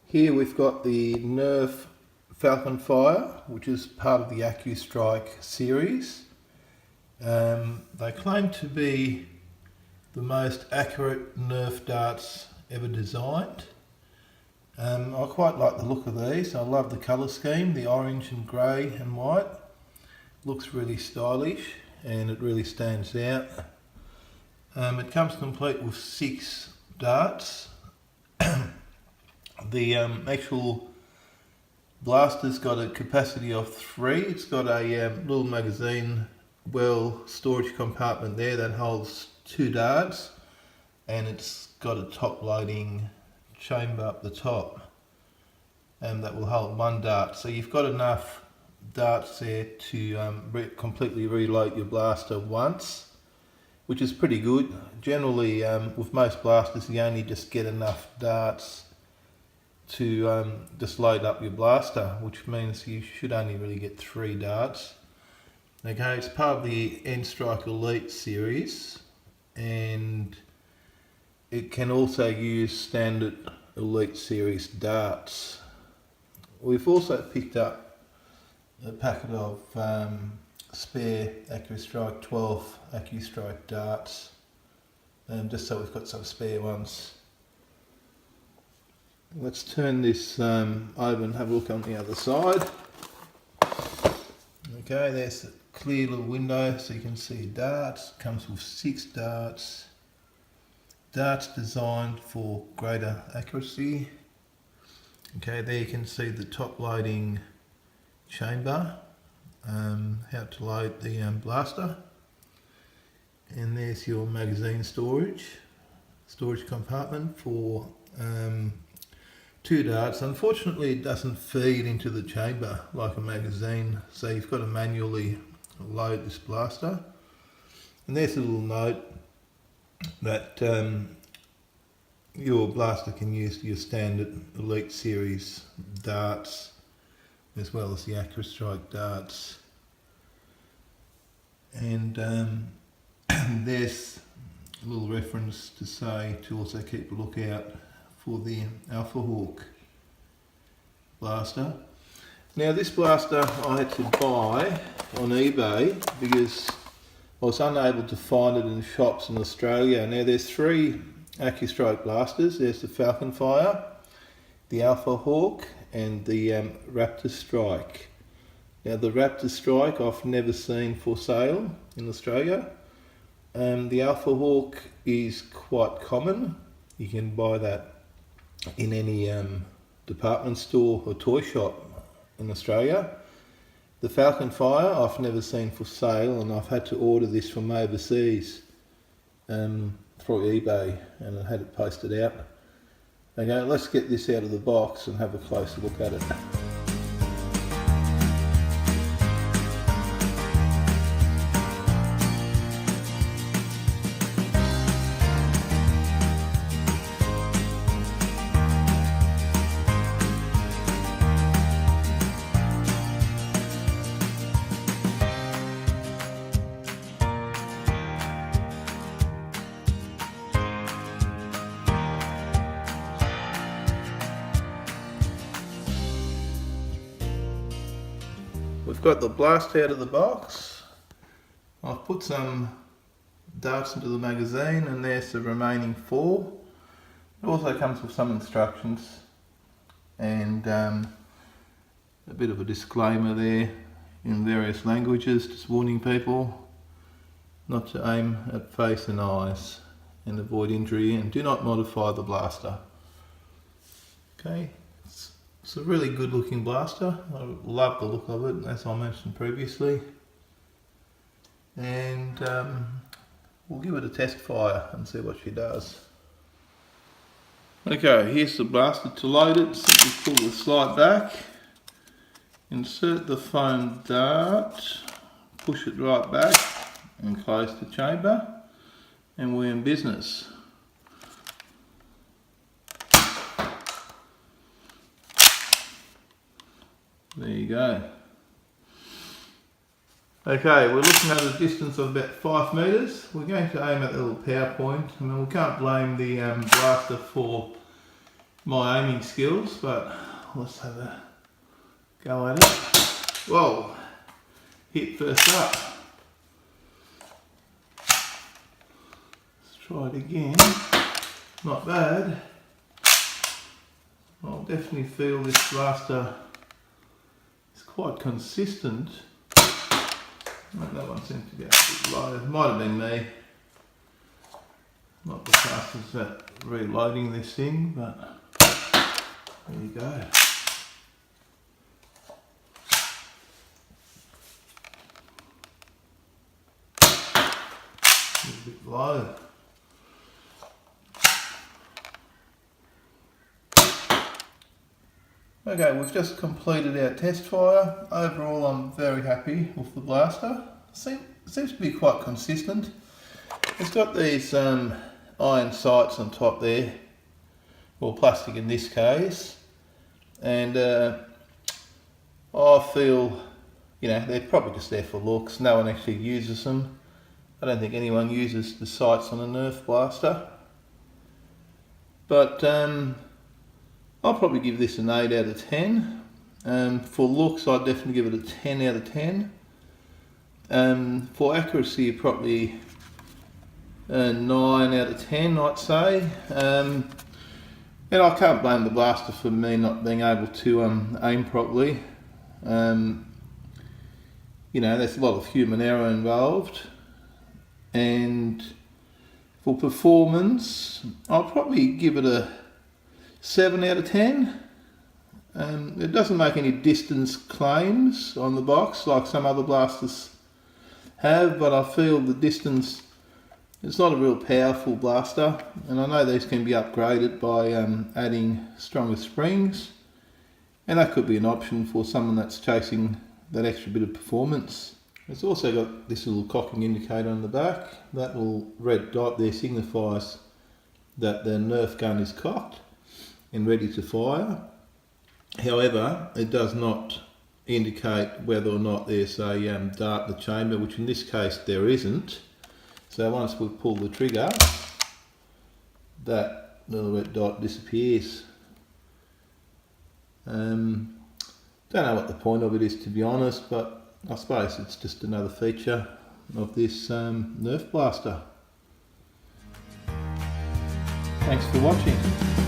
Here we've got the Nerf Falcon Fire, which is part of the AccuStrike series. They claim to be the most accurate Nerf darts ever designed. I quite like the look of these. I love the colour scheme, the orange and grey and white. Looks really stylish and it really stands out. It comes complete with 6 darts. The actual blaster's got a capacity of 3. It's got a little magazine storage compartment there that holds 2 darts, and it's got a top loading chamber up the top that will hold 1 dart. So you've got enough darts there to completely reload your blaster once, which is pretty good. Generally with most blasters you only just get enough darts to just load up your blaster, which means you should only really get 3 darts. Okay, it's part of the N-Strike Elite series, and it can also use standard Elite series darts. We've also picked up a packet of spare AccuStrike 12 AccuStrike darts, just so we've got some spare ones. Let's turn this over and have a look on the other side. Okay, there's a clear little window so you can see darts. It comes with 6 darts. Darts designed for greater accuracy. Okay, there you can see the top loading chamber, how to load the blaster. And there's your magazine storage compartment for 2 darts. Unfortunately it doesn't feed into the chamber like a magazine, so you've got to manually load this blaster. And there's a little note that your blaster can use your standard Elite series darts as well as the AccuStrike darts. And there's a little reference to say to also keep a lookout for the Alpha Hawk blaster. Now this blaster I had to buy on eBay because I was unable to find it in shops in Australia. Now there's 3 AccuStrike blasters. There's the Falcon Fire, the Alpha Hawk and the Raptor Strike. Now the Raptor Strike I've never seen for sale in Australia. The Alpha Hawk is quite common. You can buy that in any department store or toy shop in Australia. The Falcon Fire I've never seen for sale, and I've had to order this from overseas through eBay, and I had it posted out. Okay, let's get this out of the box and have a closer look at it. We've got the blaster out of the box. I've put some darts into the magazine, and there's the remaining 4. It also comes with some instructions and a bit of a disclaimer there in various languages, just warning people not to aim at face and eyes and avoid injury, and do not modify the blaster. Okay. It's a really good looking blaster. I love the look of it, as I mentioned previously. And we'll give it a test fire and see what she does. Okay, here's the blaster. To load it, simply pull the slide back, insert the foam dart, push it right back and close the chamber, and we're in business. There you go. Okay, we're looking at a distance of about 5 metres. We're going to aim at the little power point. I mean, we can't blame the blaster for my aiming skills, but let's have a go at it. Whoa, hit first up. Let's try it again. Not bad. I'll definitely feel this blaster is quite consistent. That one seems to be a bit low. It might have been me. Not the fastest at reloading this thing, but there you go. A bit low. Okay, we've just completed our test fire. Overall, I'm very happy with the blaster. Seems to be quite consistent. It's got these iron sights on top there, or plastic in this case, and I feel, you know, they're probably just there for looks. No one actually uses them. I don't think anyone uses the sights on a Nerf blaster, but I'll probably give this an 8 out of 10. For looks, I'd definitely give it a 10 out of 10. For accuracy, probably a 9 out of 10, I'd say. And I can't blame the blaster for me not being able to aim properly. You know, there's a lot of human error involved. And for performance, I'll probably give it a 7 out of 10. It doesn't make any distance claims on the box like some other blasters have, but I feel the distance, it's not a real powerful blaster, and I know these can be upgraded by adding stronger springs, and that could be an option for someone that's chasing that extra bit of performance. It's also got this little cocking indicator on the back. That little red dot there signifies that the Nerf gun is cocked and ready to fire. However, it does not indicate whether or not there's a dart in the chamber, which in this case there isn't. So once we pull the trigger, that little red dot disappears. Don't know what the point of it is, to be honest, but I suppose it's just another feature of this Nerf blaster. Thanks for watching.